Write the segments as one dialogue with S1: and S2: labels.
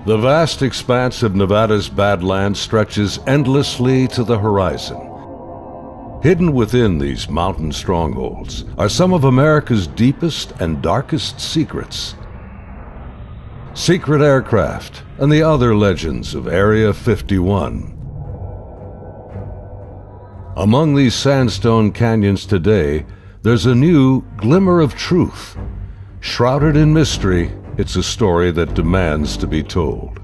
S1: The vast expanse of Nevada's Badlands stretches endlessly to the horizon. Hidden within these mountain strongholds are some of America's deepest and darkest secrets. Secret aircraft and the other legends of Area 51. Among these sandstone canyons today, there's a new glimmer of truth. Shrouded in mystery, it's a story that demands to be told.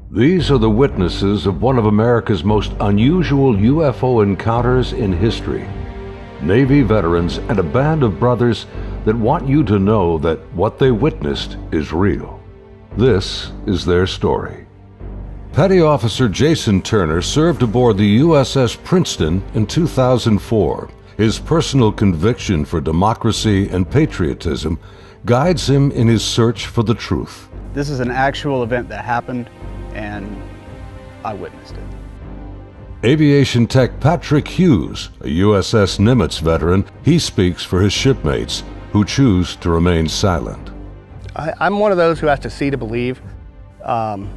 S1: These are the witnesses of one of America's most unusual UFO encounters in history. Navy veterans and a band of brothers that want you to know that what they witnessed is real. This is their story. Petty Officer Jason Turner served aboard the USS Princeton in 2004. His personal conviction for democracy and patriotism guides him in his search for the truth.
S2: This is an actual event that happened, and I witnessed it.
S1: Aviation tech Patrick Hughes, a USS Nimitz veteran, he speaks for his shipmates who choose to remain silent.
S2: I'm one of those who has to see to believe, and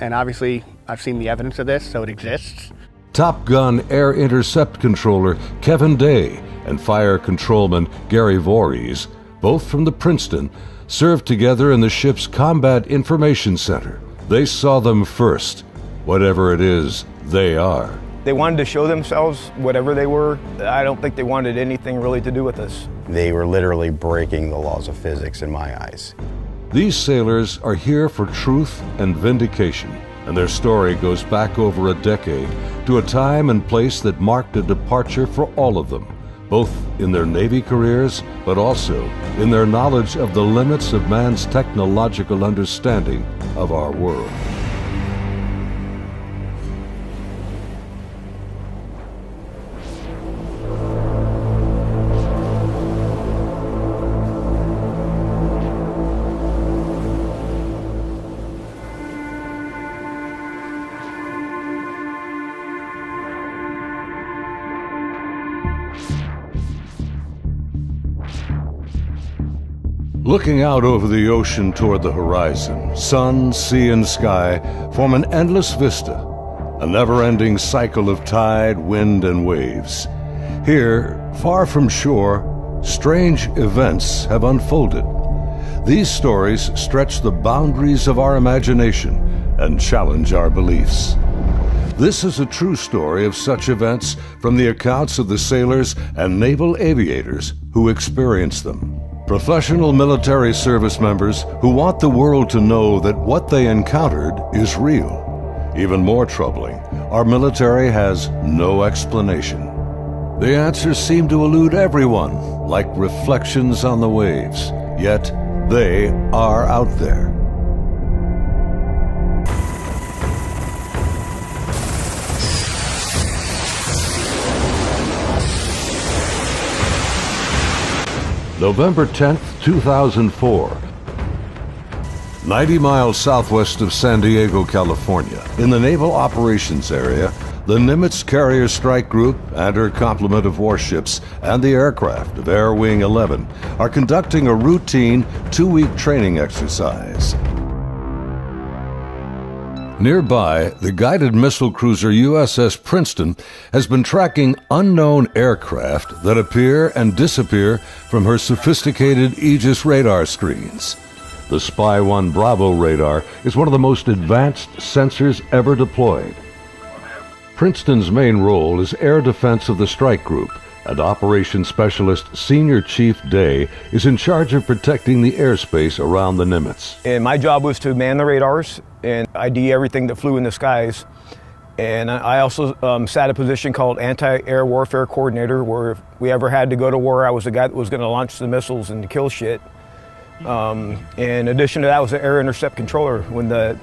S2: obviously I've seen the evidence of this, so it exists.
S1: Top Gun Air Intercept Controller Kevin Day and Fire Controlman Gary Voorhees, both from the Princeton, served together in the ship's Combat Information Center. They saw them first, whatever it is they are.
S3: They wanted to show themselves, whatever they were. I don't think they wanted anything really to do with us.
S4: They were literally breaking the laws of physics in my eyes.
S1: These sailors are here for truth and vindication, and their story goes back over a decade to a time and place that marked a departure for all of them, both in their Navy careers, but also in their knowledge of the limits of man's technological understanding of our world. Looking out over the ocean toward the horizon, sun, sea, and sky form an endless vista, a never-ending cycle of tide, wind, and waves. Here, far from shore, strange events have unfolded. These stories stretch the boundaries of our imagination and challenge our beliefs. This is a true story of such events from the accounts of the sailors and naval aviators who experienced them. Professional military service members who want the world to know that what they encountered is real. Even more troubling, our military has no explanation. The answers seem to elude everyone, like reflections on the waves, yet they are out there. November 10th, 2004. 90 miles southwest of San Diego, California, in the Naval Operations Area, the Nimitz Carrier Strike Group and her complement of warships and the aircraft of Air Wing 11 are conducting a routine 2-week training exercise. Nearby, the guided missile cruiser USS Princeton has been tracking unknown aircraft that appear and disappear from her sophisticated Aegis radar screens. The Spy-1 Bravo radar is one of the most advanced sensors ever deployed. Princeton's main role is air defense of the strike group, and Operations Specialist Senior Chief Day is in charge of protecting the airspace around the Nimitz.
S3: And my job was to man the radars and ID everything that flew in the skies. And I also sat a position called Anti-Air Warfare Coordinator, where if we ever had to go to war, I was the guy that was going to launch the missiles and kill shit. In addition to that, I was the Air Intercept Controller. When the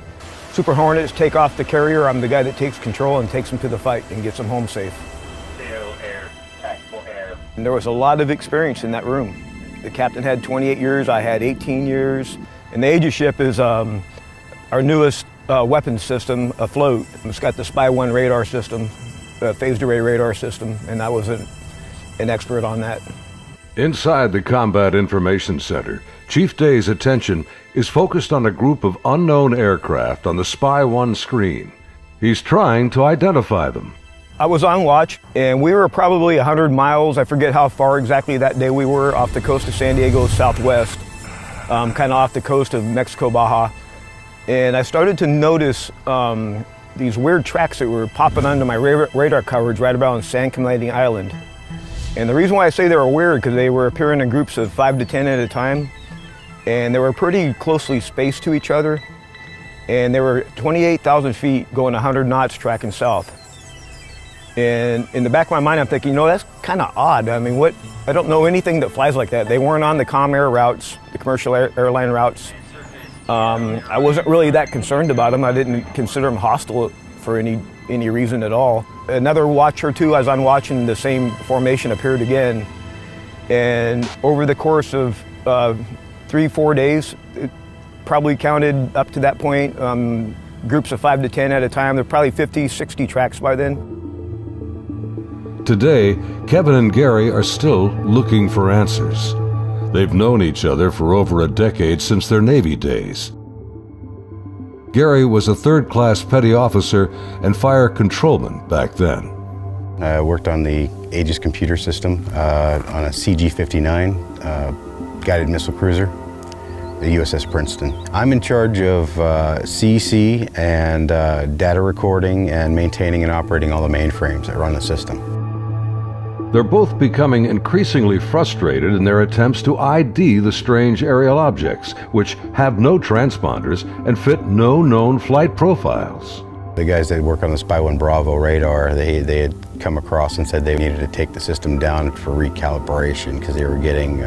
S3: Super Hornets take off the carrier, I'm the guy that takes control and takes them to the fight and gets them home safe. And there was a lot of experience in that room. The captain had 28 years, I had 18 years. And the Aegis ship is our newest weapons system afloat. It's got the Spy-1 radar system, phased array radar system, and I was an expert on that.
S1: Inside the Combat Information Center, Chief Day's attention is focused on a group of unknown aircraft on the Spy 1 screen. He's trying to identify them.
S3: I was on watch, and we were probably 100 miles, I forget how far exactly that day we were, off the coast of San Diego southwest, kind of off the coast of Mexico, Baja. And I started to notice these weird tracks that were popping onto my radar coverage right around San Clemente Island. And the reason why I say they were weird, because they were appearing in groups of 5 to 10 at a time, and they were pretty closely spaced to each other, and they were 28,000 feet going 100 knots tracking south. And in the back of my mind, I'm thinking, that's kind of odd. I mean, I don't know anything that flies like that. They weren't on the comm air routes, the commercial airline routes. I wasn't really that concerned about them. I didn't consider them hostile for any reason at all. Another watch or two, as I'm watching, the same formation appeared again. And over the course of 3-4 days, it probably counted up to that point, groups of 5 to 10 at a time. There were probably 50, 60 tracks by then.
S1: Today, Kevin and Gary are still looking for answers. They've known each other for over a decade since their Navy days. Gary was a third-class petty officer and fire controlman back then.
S4: I worked on the Aegis computer system on a CG-59 guided missile cruiser, the USS Princeton. I'm in charge of CEC and data recording and maintaining and operating all the mainframes that run the system.
S1: They're both becoming increasingly frustrated in their attempts to ID the strange aerial objects, which have no transponders and fit no known flight profiles.
S4: The guys that work on the Spy 1 Bravo radar, they had come across and said they needed to take the system down for recalibration because they were getting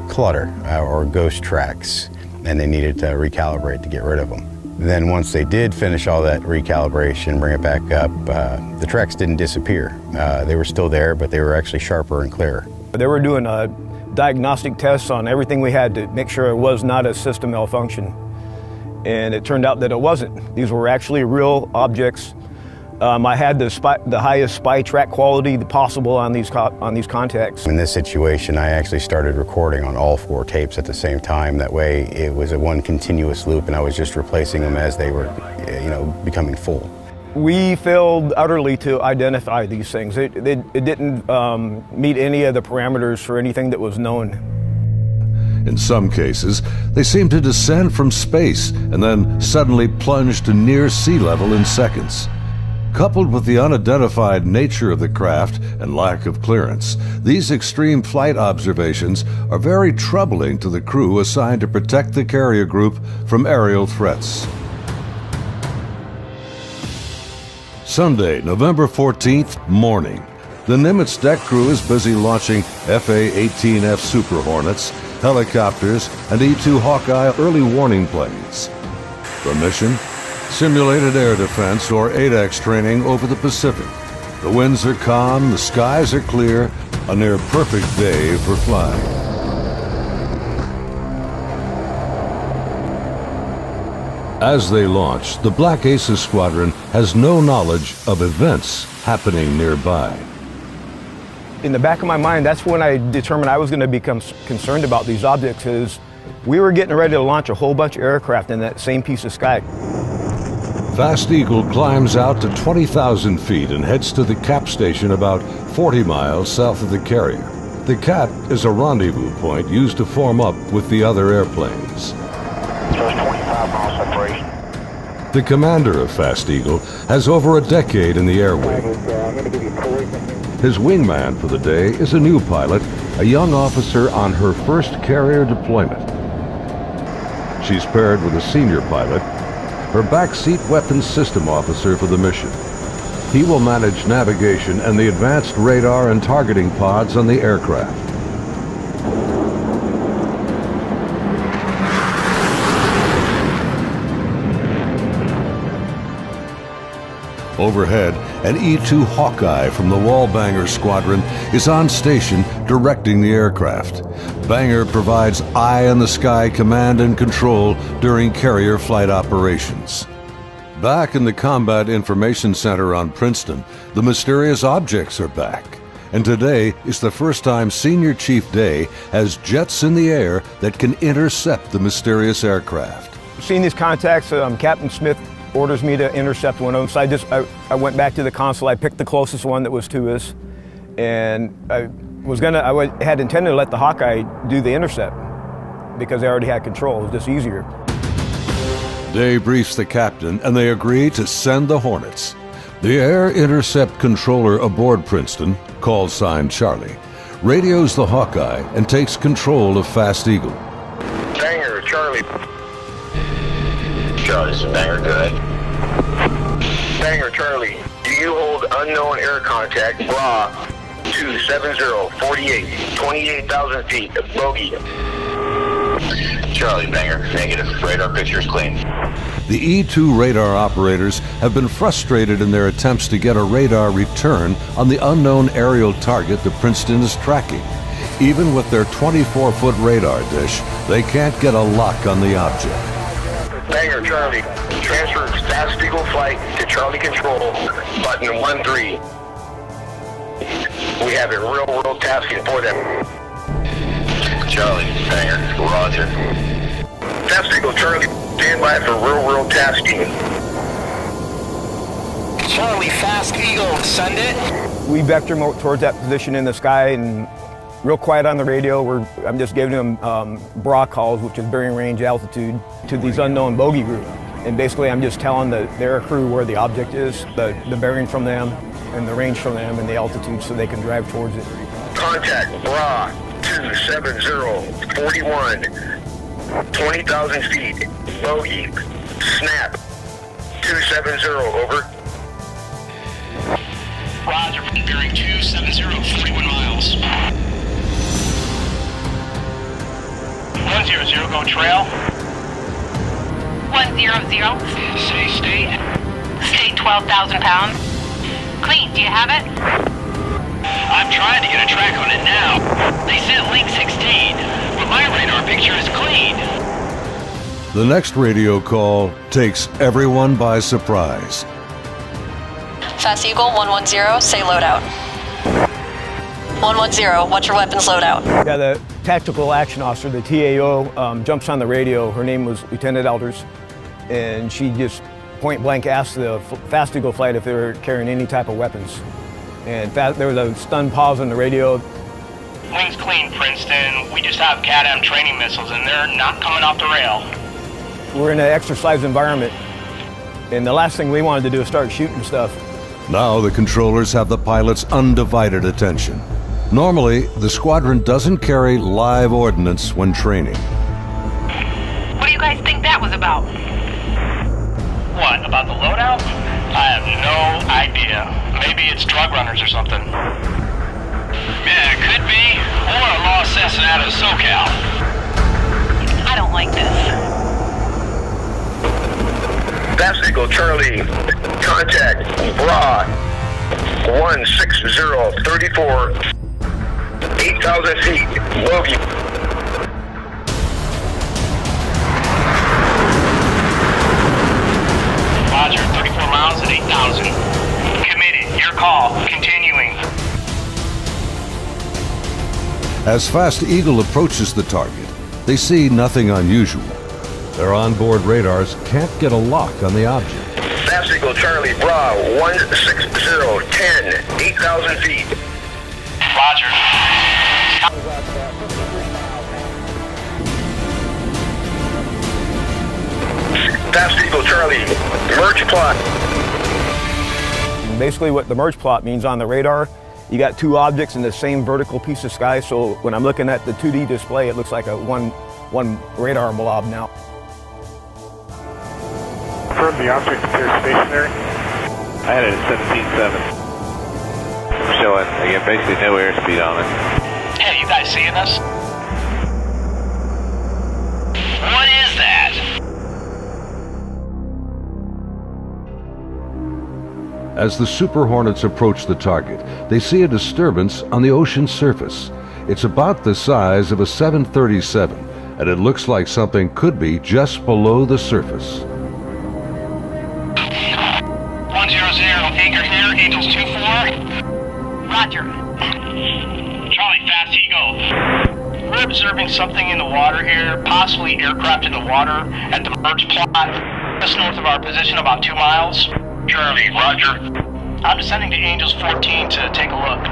S4: clutter or ghost tracks, and they needed to recalibrate to get rid of them. Then once they did finish all that recalibration, bring it back up, the tracks didn't disappear. They were still there, but they were actually sharper and clearer.
S3: They were doing diagnostic tests on everything we had to make sure it was not a system malfunction. And it turned out that it wasn't. These were actually real objects. I had the highest spy track quality possible on these contacts.
S4: In this situation, I actually started recording on all 4 tapes at the same time. That way, it was a one continuous loop, and I was just replacing them as they were, becoming full.
S3: We failed utterly to identify these things. It didn't meet any of the parameters for anything that was known.
S1: In some cases, they seem to descend from space and then suddenly plunge to near sea level in seconds. Coupled with the unidentified nature of the craft and lack of clearance, these extreme flight observations are very troubling to the crew assigned to protect the carrier group from aerial threats. Sunday, November 14th, morning. The Nimitz deck crew is busy launching FA-18F Super Hornets, helicopters, and E-2 Hawkeye early warning planes. The mission? Simulated air defense, or ADEX training over the Pacific. The winds are calm, the skies are clear, a near-perfect day for flying. As they launch, the Black Aces Squadron has no knowledge of events happening nearby.
S3: In the back of my mind, that's when I determined I was going to become concerned about these objects, is we were getting ready to launch a whole bunch of aircraft in that same piece of sky.
S1: Fast Eagle climbs out to 20,000 feet and heads to the cap station about 40 miles south of the carrier. The cap is a rendezvous point used to form up with the other airplanes.
S5: Just 25 miles separation.
S1: The commander of Fast Eagle has over a decade in the air wing. His wingman for the day is a new pilot, a young officer on her first carrier deployment. She's paired with a senior pilot, her backseat weapons system officer for the mission. He will manage navigation and the advanced radar and targeting pods on the aircraft. Overhead, an E-2 Hawkeye from the Wallbanger Squadron is on station directing the aircraft. Banger provides eye-in-the-sky command and control during carrier flight operations. Back in the Combat Information Center on Princeton, the mysterious objects are back. And today is the first time Senior Chief Day has jets in the air that can intercept the mysterious aircraft.
S3: Seeing these contacts, Captain Smith orders me to intercept one of them. So I went back to the console. I picked the closest one that was to us, and I had intended to let the Hawkeye do the intercept because they already had control. It was just easier.
S1: Day briefs the captain, and they agree to send the Hornets. The air intercept controller aboard Princeton, call sign Charlie, radios the Hawkeye and takes control of Fast Eagle.
S5: Banger, Charlie. Charlie's a banger, good. Banger, Charlie. Do you hold unknown air contact, bra, 270-48, 28,000 feet, bogey. Charlie, banger, negative. Radar picture is clean.
S1: The E-2 radar operators have been frustrated in their attempts to get a radar return on the unknown aerial target that Princeton is tracking. Even with their 24-foot radar dish, they can't get a lock on the object.
S5: Banger, Charlie. Transfer Fast Eagle flight to Charlie Control, button 13. We have a real-world tasking for them. Charlie, banger, roger. Fast Eagle, Charlie, stand by for real-world tasking.
S6: Charlie, Fast Eagle, send it.
S3: We vector towards that position in the sky, and real quiet on the radio. I'm just giving them bra calls, which is bearing range altitude, to these unknown bogey group. And basically I'm just telling the air crew where the object is, the bearing from them, and the range from them, and the altitude, so they can drive towards it.
S5: Contact bra 270-41, 20,000 feet, bogey, snap, 270, over.
S6: Roger, bearing 270, 41 miles. 100, go trail.
S7: 100.
S6: Say state.
S7: State 12,000 pounds. Clean, do you have it?
S6: I'm trying to get a track on it now. They sent link 16, but my radar picture is clean.
S1: The next radio call takes everyone by surprise.
S8: Fast Eagle 110, say loadout. 110, what's your weapons loadout?
S3: Yeah, the tactical action officer, the TAO, jumps on the radio. Her name was Lieutenant Elders, and she just point blank asked the Fast Eagle flight if they were carrying any type of weapons. And there was a stunned pause on the radio.
S6: Link's clean, Princeton. We just have CADM training missiles, and they're not coming off the rail.
S3: We're in an exercise environment, and the last thing we wanted to do is start shooting stuff.
S1: Now the controllers have the pilot's undivided attention. Normally, the squadron doesn't carry live ordnance when training.
S7: What do you guys think that was about?
S6: What, about the loadout? I have no idea. Maybe it's drug runners or something. Yeah, it could be. Or a lost assassin out of SoCal.
S7: I don't like this.
S5: Fast Eagle, Charlie, contact bra 160-34, 8,000 feet, bogey.
S6: Roger, 34 miles at 8,000. Committed, your call, continuing.
S1: As Fast Eagle approaches the target, they see nothing unusual. Their onboard radars can't get a lock on the object.
S5: Fast Eagle, Charlie, bra 160-10, 8,000 feet.
S6: Roger.
S5: Fast Eagle, Charlie, merge plot.
S3: Basically what the merge plot means on the radar, you got two objects in the same vertical piece of sky, so when I'm looking at the 2D display, it looks like a one radar blob now.
S9: Confirm the object appears stationary.
S10: I had it at 17.7. Showing, again, basically no airspeed on it.
S6: Hey, you guys seeing us? What is that?
S1: As the Super Hornets approach the target, they see a disturbance on the ocean surface. It's about the size of a 737, and it looks like something could be just below the surface.
S6: 100, anchor here, Angels 24.
S7: Roger.
S6: observing something in the water here, possibly aircraft in the water at the merge plot, just north of our position, about 2 miles.
S5: Charlie, roger.
S6: I'm descending to Angels 14 to take a look.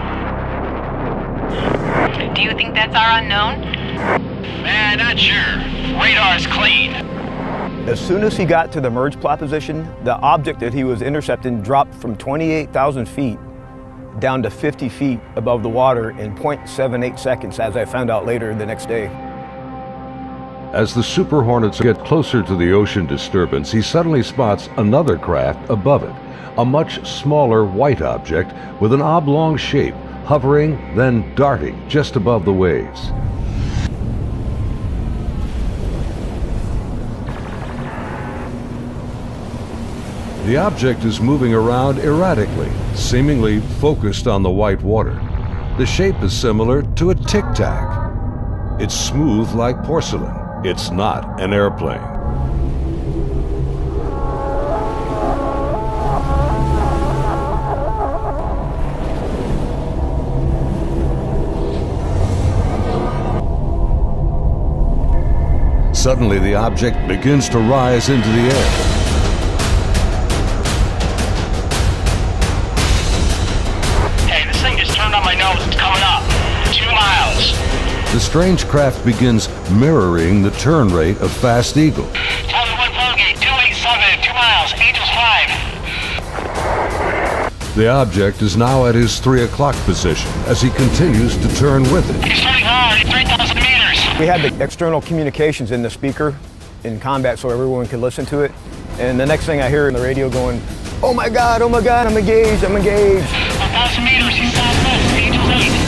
S7: Do you think that's our unknown?
S6: Man, not sure. Radar's clean.
S3: As soon as he got to the merge plot position, the object that he was intercepting dropped from 28,000 feet down to 50 feet above the water in 0.78 seconds, as I found out later the next day.
S1: As the Super Hornets get closer to the ocean disturbance, he suddenly spots another craft above it, a much smaller white object with an oblong shape, hovering, then darting just above the waves. The object is moving around erratically, seemingly focused on the white water. The shape is similar to a tic-tac. It's smooth like porcelain. It's not an airplane. Suddenly, the object begins to rise into the air. The strange craft begins mirroring the turn rate of Fast Eagle.
S6: Tower 1 Vulgate, 287, 2 miles, Angels 5.
S1: The object is now at his 3 o'clock position as he continues to turn with it.
S6: He's turning hard, 3,000 meters.
S3: We had the external communications in the speaker in combat so everyone could listen to it. And the next thing I hear in the radio going, oh my God, I'm engaged, I'm engaged.
S6: 1,000 meters, he's southwest, Angels 8.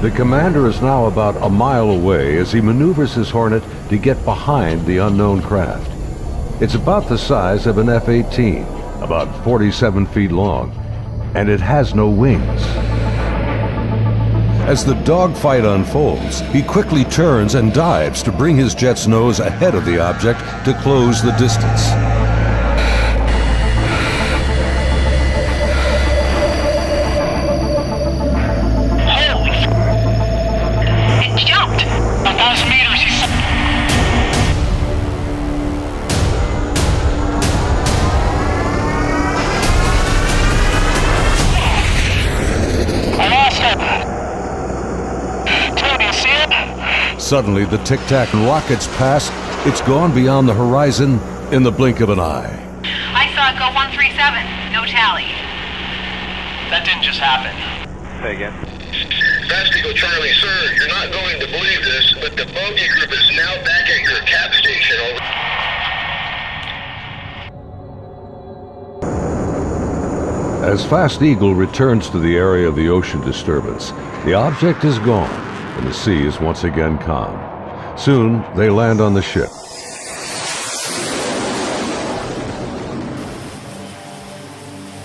S1: The commander is now about a mile away as he maneuvers his Hornet to get behind the unknown craft. It's about the size of an F-18, about 47 feet long, and it has no wings. As the dogfight unfolds, he quickly turns and dives to bring his jet's nose ahead of the object to close the distance. Suddenly, the tic-tac rockets past. It's gone beyond the horizon in the blink of an eye.
S7: I saw it go 137. No tally.
S6: That didn't just happen.
S10: Say again.
S5: Fast Eagle Charlie, sir, you're not going to believe this, but the bogey group is now back at your cap station. Over.
S1: As Fast Eagle returns to the area of the ocean disturbance, the object is gone, and the sea is once again calm. Soon, they land on the ship.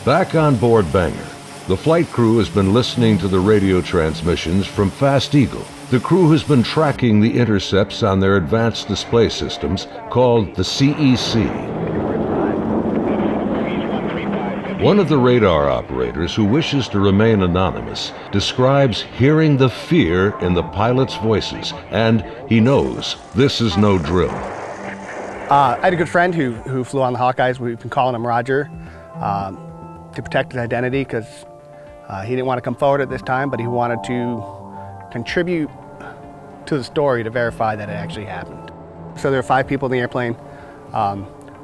S1: Back on board Banger, the flight crew has been listening to the radio transmissions from Fast Eagle. The crew has been tracking the intercepts on their advanced display systems called the CEC. One of the radar operators, who wishes to remain anonymous, describes hearing the fear in the pilots' voices, and he knows this is no drill.
S2: I had a good friend who flew on the Hawkeyes. We've been calling him Roger to protect his identity because he didn't want to come forward at this time, but he wanted to contribute to the story to verify that it actually happened. So there were 5 people in the airplane.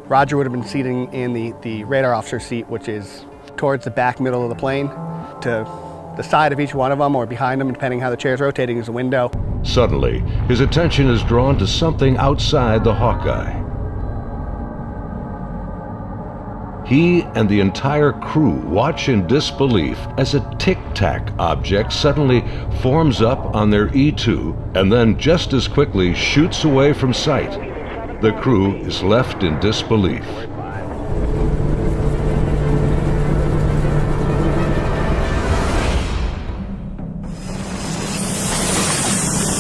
S2: Roger would have been sitting in the radar officer seat, which is towards the back middle of the plane. To the side of each one of them, or behind them, depending how the chair's rotating, is a window.
S1: Suddenly, his attention is drawn to something outside the Hawkeye. He and the entire crew watch in disbelief as a tic-tac object suddenly forms up on their E2 and then just as quickly shoots away from sight. The crew is left in disbelief.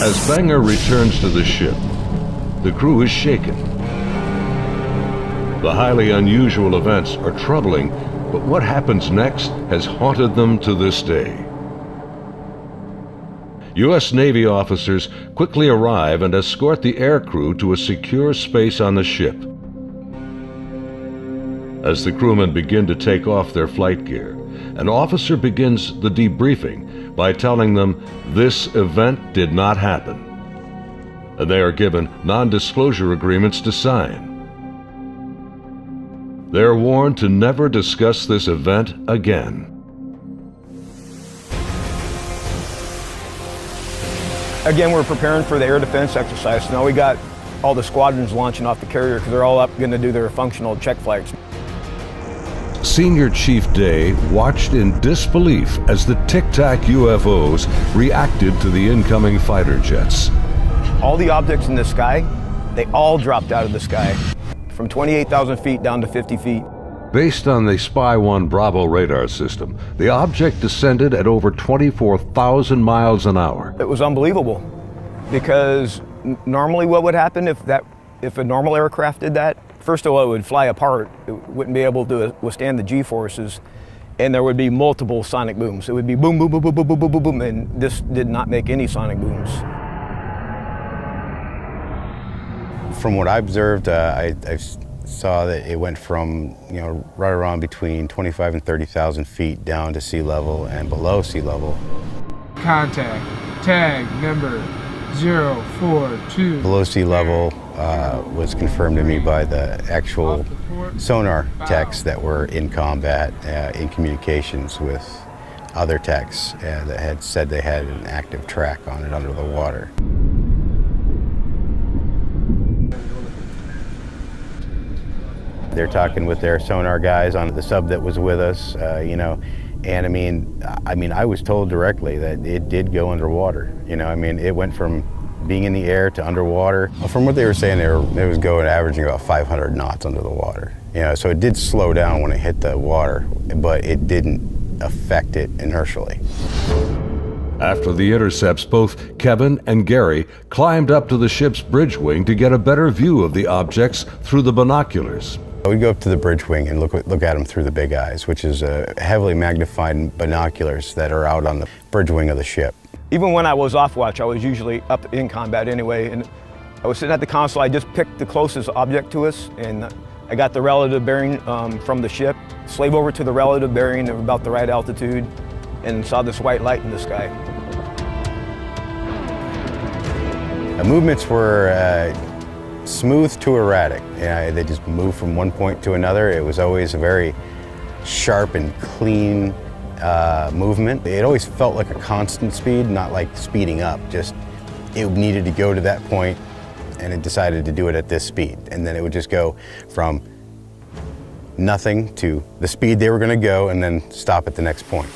S1: As Banger returns to the ship, the crew is shaken. The highly unusual events are troubling, but what happens next has haunted them to this day. U.S. Navy officers quickly arrive and escort the aircrew to a secure space on the ship. As the crewmen begin to take off their flight gear, an officer begins the debriefing by telling them this event did not happen, and they are given non-disclosure agreements to sign. They are warned to never discuss this event again.
S3: Again, we're preparing for the air defense exercise. Now we got all the squadrons launching off the carrier because they're all up going to do their functional check flights.
S1: Senior Chief Day watched in disbelief as the Tic Tac UFOs reacted to the incoming fighter jets.
S3: All the objects in the sky, they all dropped out of the sky from 28,000 feet down to 50 feet.
S1: Based on the Spy 1 Bravo radar system, the object descended at over 24,000 miles an hour.
S3: It was unbelievable because normally what would happen if a normal aircraft did that? First of all, it would fly apart. It wouldn't be able to withstand the G-forces, and there would be multiple sonic booms. It would be boom, boom, boom, boom, boom, boom, boom, boom, boom, and this did not make any sonic booms.
S4: From what I observed, I saw that it went from, right around between 25 and 30,000 feet down to sea level and below sea level.
S11: Contact, tag number 042.
S4: Below sea level was confirmed to me by the actual sonar techs that were in combat, in communications with other techs that had said they had an active track on it under the water. They're talking with their sonar guys on the sub that was with us, and I mean, I was told directly that it did go underwater. It went from being in the air to underwater. From what they were saying, it was going averaging about 500 knots under the water. So it did slow down when it hit the water, but it didn't affect it inertially.
S1: After the intercepts, both Kevin and Gary climbed up to the ship's bridge wing to get a better view of the objects through the binoculars.
S4: We go up to the bridge wing and look at them through the big eyes, which is heavily magnified binoculars that are out on the bridge wing of the ship.
S3: Even when I was off watch, I was usually up in combat anyway, and I was sitting at the console. I just picked the closest object to us, and I got the relative bearing from the ship, slave over to the relative bearing of about the right altitude, and saw this white light in the sky.
S4: The movements were smooth to erratic. They just moved from one point to another. It was always a very sharp and clean movement. It always felt like a constant speed, not like speeding up. Just it needed to go to that point, and it decided to do it at this speed. And then it would just go from nothing to the speed they were going to go, and then stop at the next point.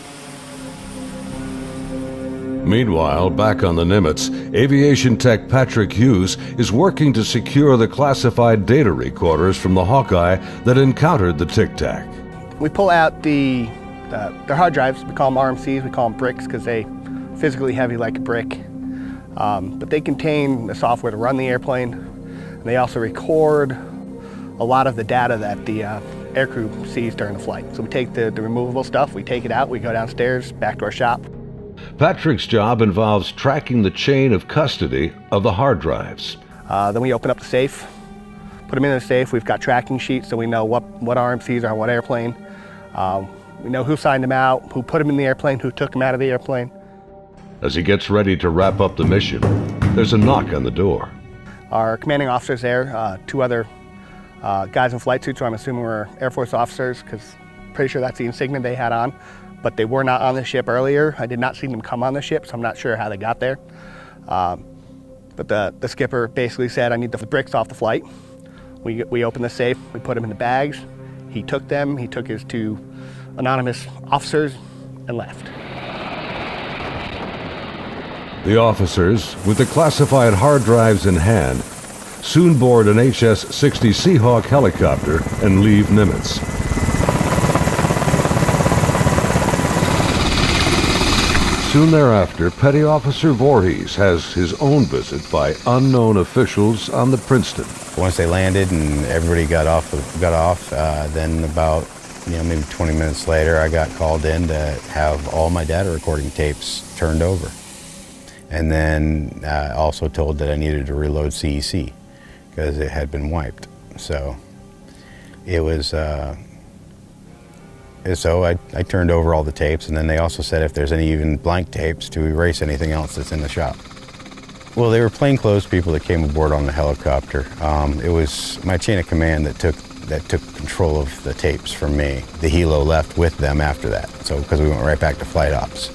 S1: Meanwhile, back on the Nimitz, aviation tech Patrick Hughes is working to secure the classified data recorders from the Hawkeye that encountered the Tic Tac.
S2: We pull out their hard drives. We call them RMCs. We call them bricks because they physically heavy like a brick. But they contain the software to run the airplane. And they also record a lot of the data that the aircrew sees during the flight. So we take the removable stuff, we take it out, we go downstairs, back to our shop.
S1: Patrick's job involves tracking the chain of custody of the hard drives.
S2: Then we open up the safe, put them in the safe. We've got tracking sheets so we know what RMCs are on what airplane. We know who signed them out, who put them in the airplane, who took them out of the airplane. As
S1: he gets ready to wrap up the mission, there's a knock on the door.
S2: Our commanding officer's there, two other guys in flight suits, who I'm assuming were Air Force officers, because pretty sure that's the insignia they had on. But they were not on the ship earlier. I did not see them come on the ship, so I'm not sure how they got there. But the skipper basically said, I need the bricks off the flight. We opened the safe, we put them in the bags. He took them, he took his two anonymous officers and left.
S1: The officers, with the classified hard drives in hand, soon board an HS-60 Seahawk helicopter and leave Nimitz. Soon thereafter, Petty Officer Voorhees has his own visit by unknown officials on the Princeton.
S4: Once they landed and everybody got off, then about maybe 20 minutes later, I got called in to have all my data recording tapes turned over. And then also told that I needed to reload CEC because it had been wiped. So it was, so I turned over all the tapes, and then they also said if there's any even blank tapes to erase anything else that's in the shop. Well, they were plainclothes people that came aboard on the helicopter. It was my chain of command that took control of the tapes from me. The helo left with them after that, so because we went right back to flight ops.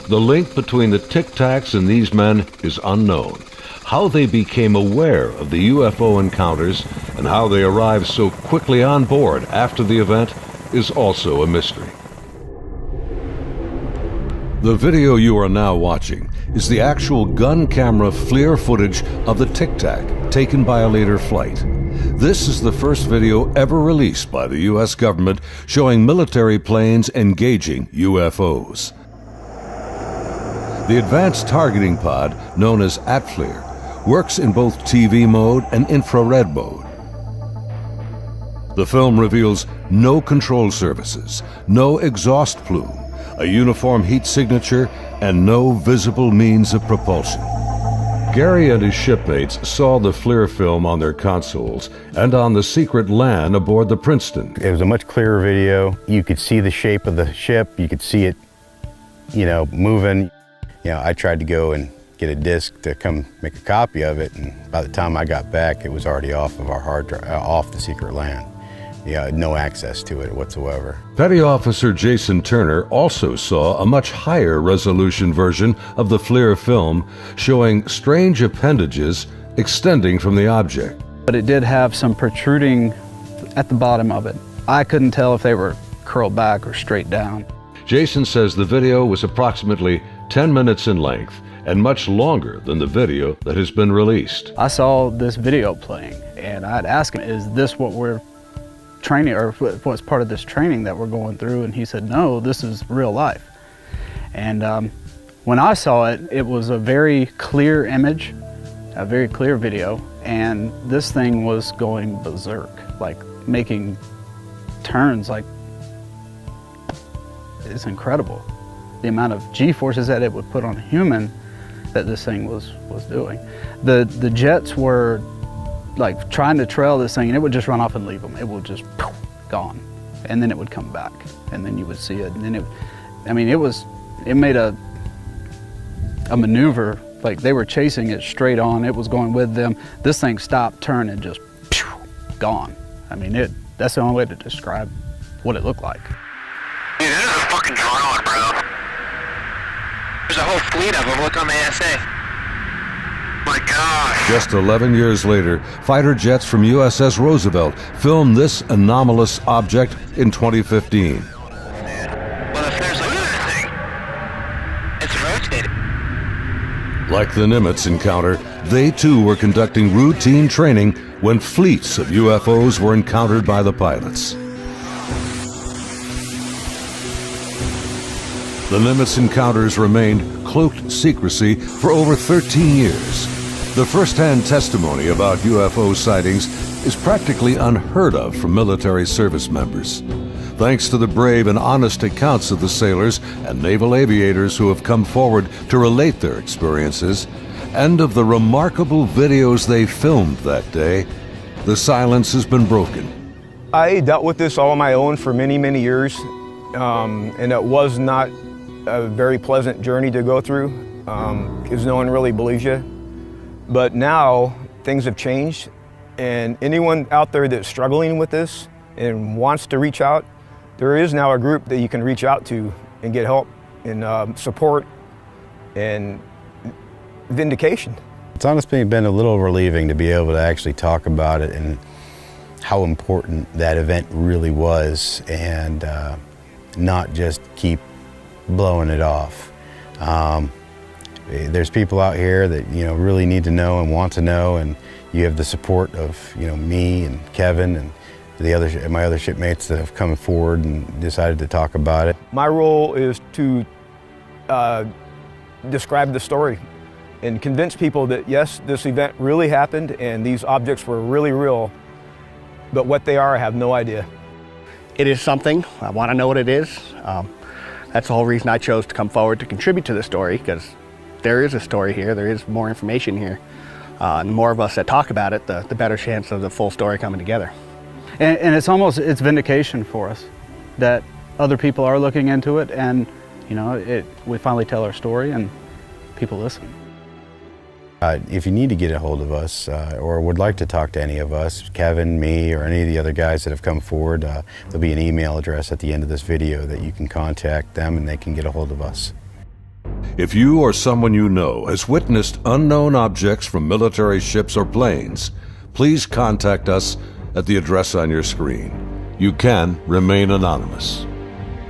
S1: The link between the Tic Tacs and these men is unknown. How they became aware of the UFO encounters and how they arrived so quickly on board after the event is also a mystery. The video you are now watching is the actual gun camera FLIR footage of the Tic Tac taken by a later flight. This is the first video ever released by the U.S. government showing military planes engaging UFOs. The advanced targeting pod, known as ATFLIR, works in both TV mode and infrared mode. The film reveals no control surfaces, no exhaust plume, a uniform heat signature, and no visible means of propulsion. Gary and his shipmates saw the FLIR film on their consoles and on the secret LAN aboard the Princeton.
S4: It was a much clearer video. You could see the shape of the ship. You could see it, moving. I tried to go and get a disc to come make a copy of it, and by the time I got back, it was already off of our hard drive, off the secret LAN. No access to it whatsoever.
S1: Petty Officer Jason Turner also saw a much higher resolution version of the FLIR film showing strange appendages extending from the object.
S12: But it did have some protruding at the bottom of it. I couldn't tell if they were curled back or straight down.
S1: Jason says the video was approximately 10 minutes in length and much longer than the video that has been released.
S12: I saw this video playing and I'd ask him, is this what we're training, or what's part of this training that we're going through? And he said, no, this is real life. And when I saw it, it was a very clear image, a very clear video, and this thing was going berserk, like making turns, like it's incredible. The amount of G-forces that it would put on a human that this thing was doing. The jets were like trying to trail this thing, and it would just run off and leave them. It would just poof, gone, and then it would come back, and then you would see it, and then it made a maneuver, like they were chasing it straight on. It was going with them. This thing stopped, turned, and just phew, gone. That's the only way to describe what it looked like.
S6: Dude, this is a fucking drone, bro. There's a whole fleet of them. Look on the ASA. My gosh.
S1: Just 11 years later, fighter jets from USS Roosevelt filmed this anomalous object in 2015.
S6: Well, if there's anything, it's rotating.
S1: Like the Nimitz encounter, they too were conducting routine training when fleets of UFOs were encountered by the pilots. The Nimitz encounters remained cloaked secrecy for over 13 years. The first-hand testimony about UFO sightings is practically unheard of from military service members. Thanks to the brave and honest accounts of the sailors and naval aviators who have come forward to relate their experiences, and of the remarkable videos they filmed that day, the silence has been broken.
S3: I dealt with this all on my own for many, many years, and it was not a very pleasant journey to go through, because no one really believes you. But now things have changed, and anyone out there that's struggling with this and wants to reach out, there is now a group that you can reach out to and get help and support and vindication.
S4: It's honestly been a little relieving to be able to actually talk about it and how important that event really was, and not just keep blowing it off. There's people out here that really need to know and want to know, and you have the support of me and Kevin and my other shipmates that have come forward and decided to talk about it.
S3: My role is to describe the story and convince people that yes, this event really happened and these objects were really real, but what they are, I have no idea.
S2: It is something. I want to know what it is. That's the whole reason I chose to come forward to contribute to the story, because there is a story here, there is more information here. The more of us that talk about it, the better chance of the full story coming together.
S12: And it's vindication for us that other people are looking into it, and you know, we finally tell our story and people listen.
S4: If you need to get a hold of us or would like to talk to any of us, Kevin, me, or any of the other guys that have come forward, there'll be an email address at the end of this video that you can contact them and they can get a hold of us.
S1: If you or someone you know has witnessed unknown objects from military ships or planes, please contact us at the address on your screen. You can remain anonymous.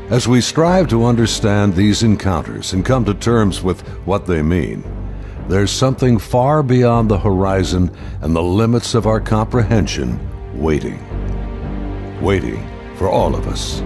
S1: As we strive to understand these encounters and come to terms with what they mean, there's something far beyond the horizon and the limits of our comprehension waiting for all of us.